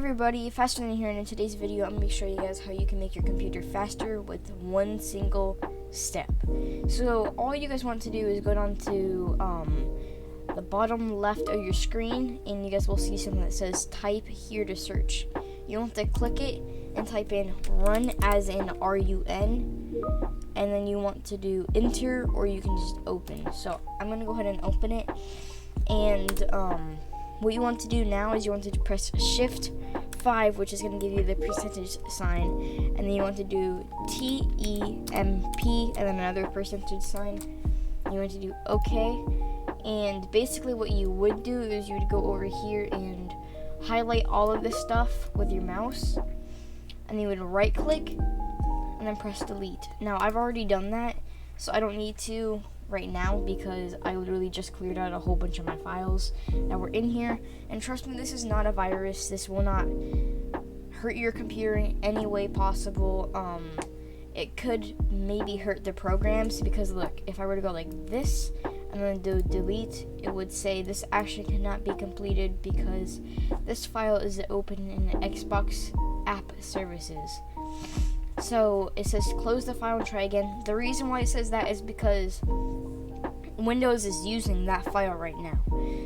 everybody, Faster Than here, and in today's video I'm going to show you guys how you can make your computer faster with one single step. So all you guys want to do is go down to the bottom left of your screen, and you guys will see something that says type here to search. You want to click it and type in run, as in RUN, and then you want to do enter, or you can just open. So I'm going to go ahead and open it, and what you want to do now is you want to press Shift 5, which is going to give you the percentage sign, and then you want to do TEMP and then another percentage sign. You want to do OK, and basically what you would do is you would go over here and highlight all of this stuff with your mouse, and you would right click and then press delete. Now I've already done that, so I don't need to right now because I literally just cleared out a whole bunch of my files that were in here. And trust me, this is not a virus. This will not hurt your computer in any way possible. It could maybe hurt the programs, because look, if I were to go like this and then do delete, it would say this action cannot be completed because this file is open in Xbox App Services. So it says close the file and try again. The reason why it says that is because Windows is using that file right now.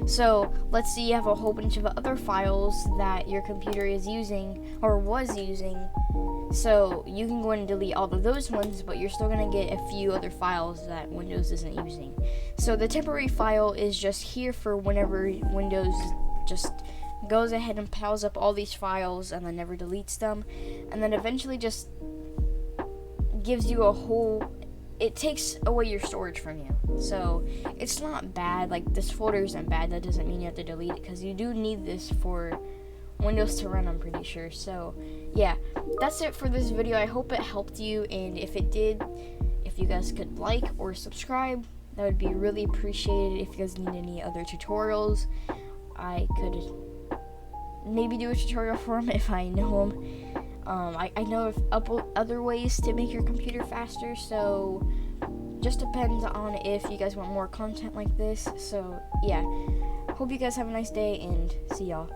So let's say you have a whole bunch of other files that your computer is using or was using. So you can go and delete all of those ones, but you're still going to get a few other files that Windows isn't using. So the temporary file is just here for whenever Windows just goes ahead and piles up all these files and then never deletes them, and then eventually just gives you a whole, it takes away your storage from you. So it's not bad, like this folder isn't bad. That doesn't mean you have to delete it, because you do need this for Windows to run, I'm pretty sure. So yeah, that's it for this video. I hope it helped you, and if it did, if you guys could like or subscribe, that would be really appreciated. If you guys need any other tutorials, I could maybe do a tutorial for them if I know them. I know of other ways to make your computer faster, so just depends on if you guys want more content like this. So yeah, hope you guys have a nice day, and see y'all.